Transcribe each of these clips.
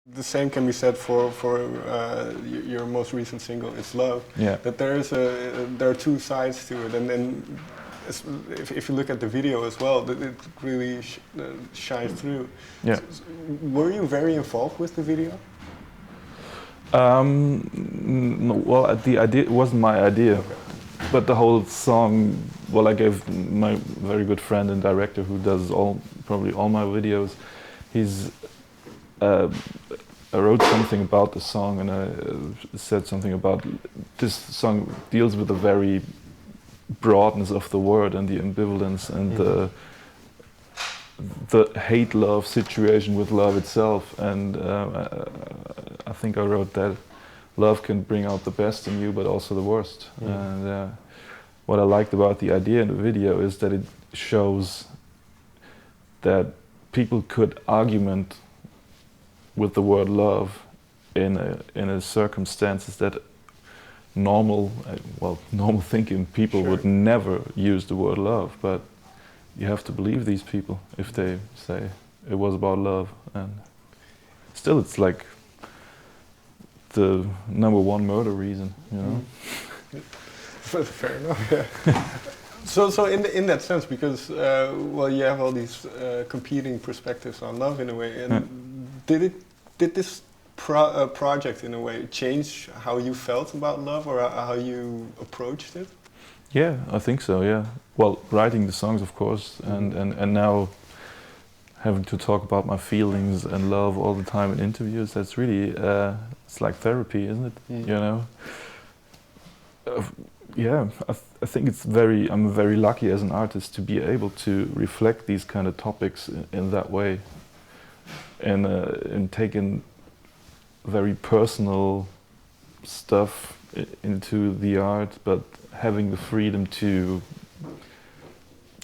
The same can be said for your most recent single, "It's Love." Yeah. That there are two sides to it, and then if you look at the video as well, that it really shines through. Yeah. Were you very involved with the video? No, well, the idea it wasn't my idea, Okay. but the whole song. Well, I gave my very good friend and director, who does probably all my videos. I wrote something about the song, and I said something about this song deals with the very broadness of the word and the ambivalence and the hate-love situation with love itself. And I think I wrote that love can bring out the best in you, but also the worst. And what I liked about the idea in the video is that it shows that people could argument with the word love in a circumstances that normal thinking people would never use the word love, but you have to believe these people if they say it was about love. And still, it's like the #1 murder reason, you know. Fair enough. Yeah. So in that sense, because you have all these competing perspectives on love in a way, and did this project in a way change how you felt about love or how you approached it? Yeah, I think so. Yeah. Well, writing the songs, of course, and now having to talk about my feelings and love all the time in interviews. That's really it's like therapy, isn't it? You know. Yeah, I think I'm very lucky as an artist to be able to reflect these kind of topics in that way, and taking very personal stuff into the art, but having the freedom to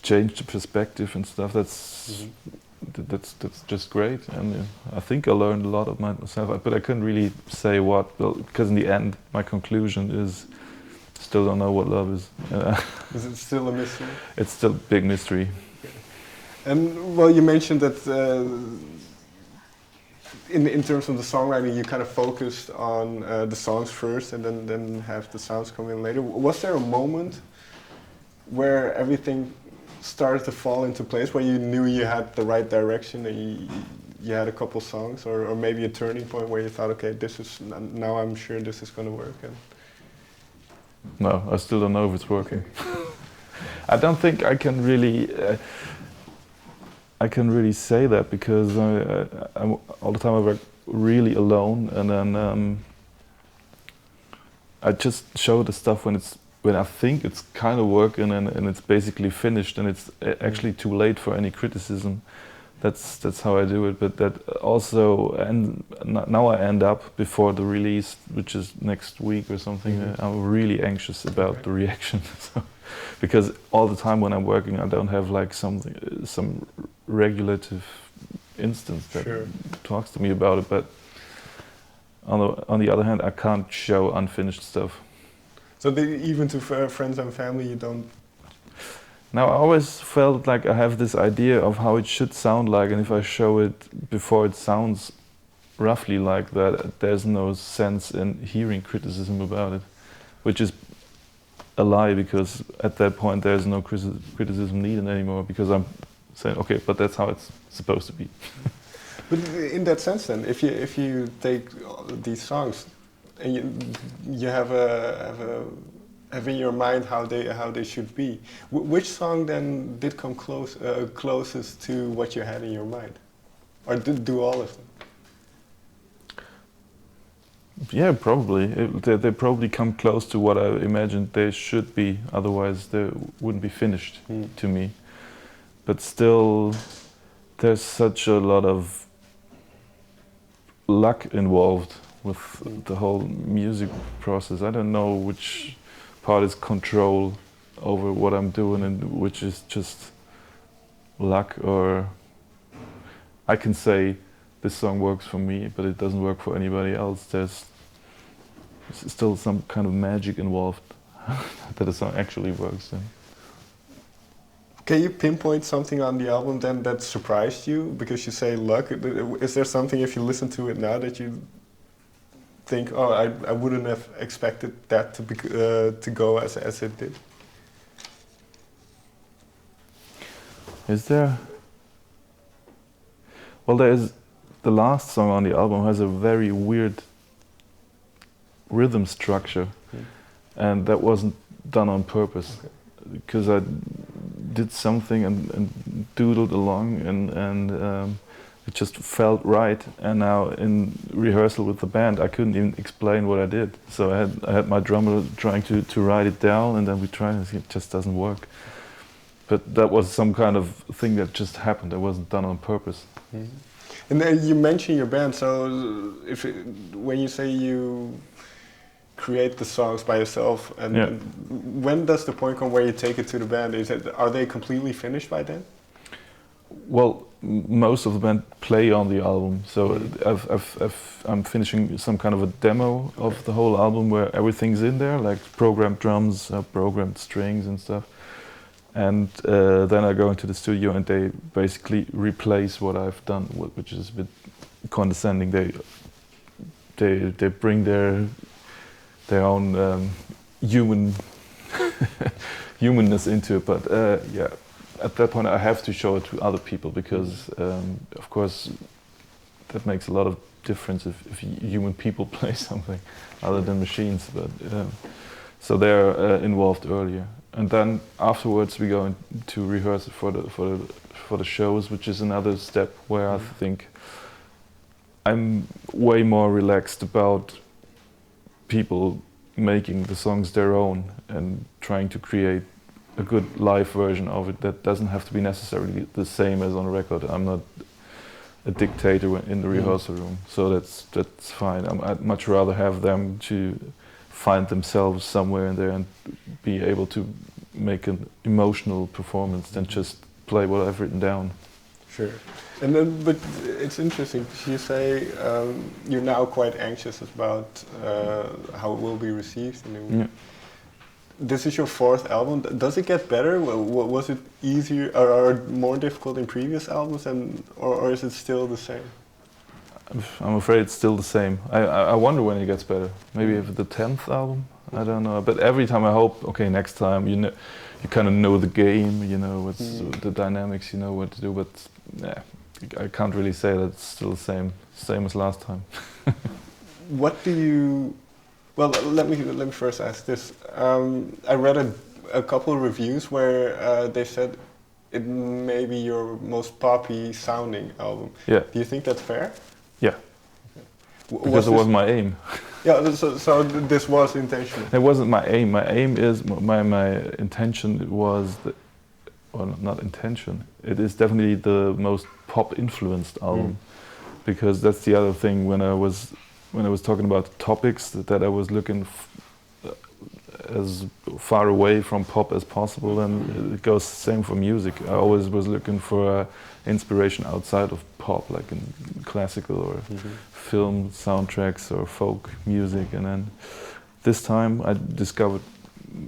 change the perspective and stuff. That's just great, and I think I learned a lot of myself. But I couldn't really say what, because in the end, my conclusion is still don't know what love is. Is it still a mystery? It's still a big mystery. And well, you mentioned that in terms of the songwriting, you kind of focused on the songs first, and then have the sounds come in later. Was there a moment where everything started to fall into place, where you knew you had the right direction and you had a couple songs, or maybe a turning point where you thought, okay, now I'm sure this is going to work? And no, I still don't know if it's working. I don't think I can really say that, because I'm all the time I work really alone, and then I just show the stuff when I think it's kind of working and it's basically finished, and it's actually too late for any criticism. That's how I do it. But that also, and now I end up before the release, which is next week or something. I'm really anxious about the reaction, because all the time when I'm working, I don't have like some regulative instance that talks to me about it. But on the other hand, I can't show unfinished stuff. So even to friends and family, you don't? Now, I always felt like I have this idea of how it should sound like, and if I show it before it sounds roughly like that, there's no sense in hearing criticism about it, which is a lie, because at that point there's no criticism needed anymore, because I'm saying, okay, but that's how it's supposed to be. But in that sense then, if you take these songs and you have in your mind how they should be, which song then did come closest to what you had in your mind, or do all of them? Yeah, probably. They probably come close to what I imagined they should be. Otherwise, they wouldn't be finished to me. But still, there's such a lot of luck involved with the whole music process. I don't know which part is control over what I'm doing and which is just luck, or I can say this song works for me, but it doesn't work for anybody else. There's still some kind of magic involved that a song actually works. Can you pinpoint something on the album then that surprised you? Because you say luck. Is there something, if you listen to it now, that you think, oh, I wouldn't have expected that to go as it did? Is there? Well, there is. The last song on the album has a very weird rhythm structure, and that wasn't done on purpose, because I did something and doodled along, and it just felt right. And now in rehearsal with the band, I couldn't even explain what I did. So I had my drummer trying to write it down, and then we tried, and it just doesn't work. But that was some kind of thing that just happened. It wasn't done on purpose. Mm-hmm. And then you mention your band. So when you say you create the songs by yourself, and when does the point come where you take it to the band? Are they completely finished by then? Well, most of the band play on the album, so I'm finishing some kind of a demo of the whole album where everything's in there, like programmed drums, programmed strings and stuff. And then I go into the studio and they basically replace what I've done, which is a bit condescending. They bring their own humanness into it, but yeah. At that point, I have to show it to other people because, of course, that makes a lot of difference if human people play something other than machines. But so they're involved earlier, and then afterwards we go into rehearsal for the shows, which is another step where I think I'm way more relaxed about people making the songs their own and trying to create a good live version of it that doesn't have to be necessarily the same as on a record. I'm not a dictator in the rehearsal room, so that's fine. I'd much rather have them to find themselves somewhere in there and be able to make an emotional performance than just play what I've written down. Sure. And then, but it's interesting because you say you're now quite anxious about how it will be received. And this is your fourth album. Does it get better? Was it easier or more difficult in previous albums, or is it still the same? I'm afraid it's still the same. I wonder when it gets better. Maybe if the 10th album. I don't know. But every time I hope, okay, next time you kind of know the game. You know what's the dynamics. You know what to do. But yeah, I can't really say that it's still the same as last time. What do you? Well, let me first ask this. I read a couple of reviews where they said it may be your most poppy sounding album. Yeah. Do you think that's fair? Yeah. Because it was my aim. Yeah. So this was intentional. It wasn't my aim. My aim is my intention was well, not intention. It is definitely the most pop influenced album, because that's the other thing when I was talking about topics that I was looking as far away from pop as possible, and it goes the same for music. I always was looking for inspiration outside of pop, like in classical or film soundtracks or folk music, and then this time I discovered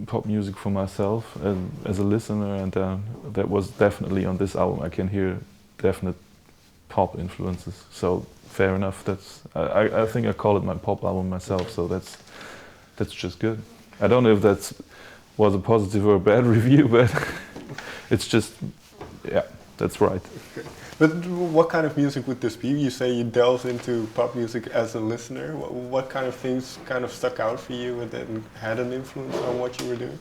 pop music for myself as a listener, and that was definitely on this album. I can hear definite pop influences, so fair enough. I think I call it my pop album myself, so that's just good. I don't know if that was a positive or a bad review, but it's just, yeah, that's right. Okay. But what kind of music would this be? You say you delve into pop music as a listener. What kind of things kind of stuck out for you and then had an influence on what you were doing?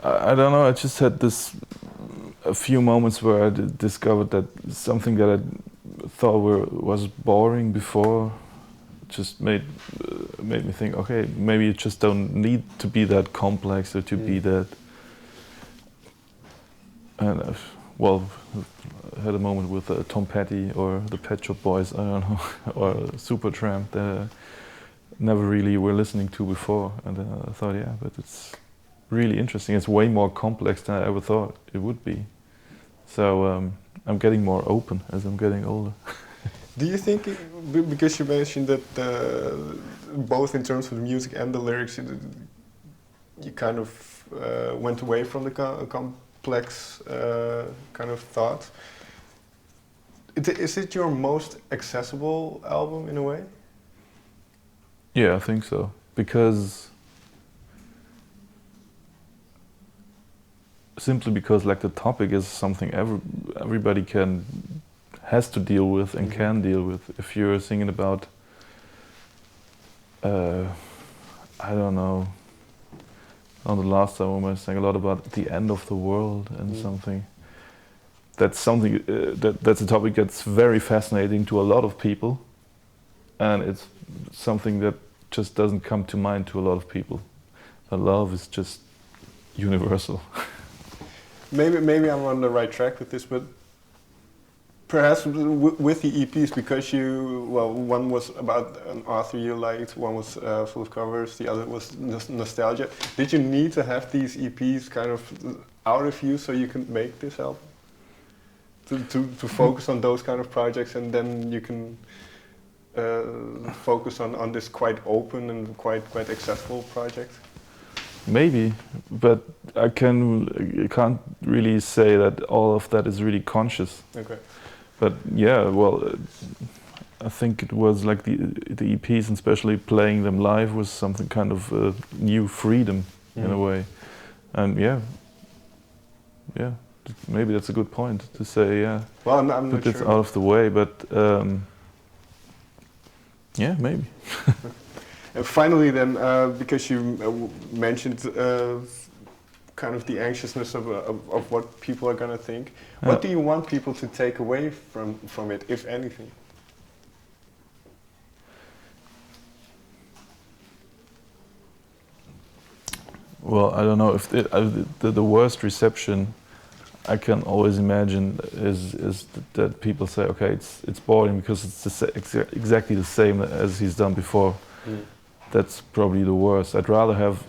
I don't know. I just had a few moments where I discovered that something that I thought was boring before just made me think, okay, maybe you just don't need to be that complex or to be that. And I had a moment with Tom Petty or the Pet Shop Boys, I don't know, or Supertramp that I never really were listening to before, and I thought, yeah, but it's really interesting. It's way more complex than I ever thought it would be. So I'm getting more open as I'm getting older. Do you think, because you mentioned that both in terms of the music and the lyrics, you kind of went away from the complex kind of thought. Is it your most accessible album in a way? Yeah, I think so. Simply because like the topic is something everybody has to deal with and can deal with. If you're singing about, I don't know, on the last album I sang a lot about the end of the world and something. That's something that's a topic that's very fascinating to a lot of people, and it's something that just doesn't come to mind to a lot of people. But love is just universal. Maybe I'm on the right track with this, but perhaps with the EPs, because one was about an author you liked, one was full of covers, the other was nostalgia. Did you need to have these EPs kind of out of you so you can make this album? To focus on those kind of projects, and then you can focus on this quite open and quite accessible project? Maybe, but I can't really say that all of that is really conscious. Okay. But yeah, well, I think it was like the EPs, and especially playing them live, was something kind of new freedom in a way. And yeah, maybe that's a good point to say. Yeah, well, I'm not put it sure. out of the way, but yeah, maybe. And finally, then, because you mentioned kind of the anxiousness of what people are going to think, what do you want people to take away from it, if anything? Well, I don't know if the worst reception I can always imagine is that people say, okay, it's boring because it's exactly the same as he's done before. That's probably the worst. I'd rather have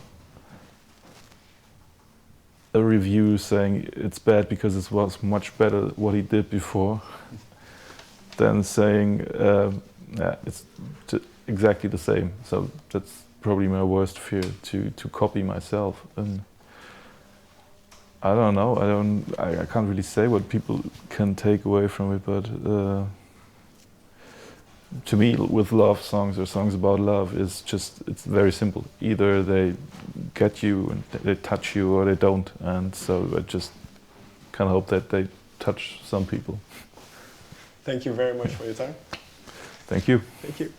a review saying it's bad because it was much better what he did before than saying it's exactly the same. So that's probably my worst fear, to copy myself. And I don't know. I can't really say what people can take away from it, but to me, with love songs or songs about love, it's very simple. Either they get you and they touch you, or they don't. And so I just kind of hope that they touch some people. Thank you very much for your time. Thank you. Thank you.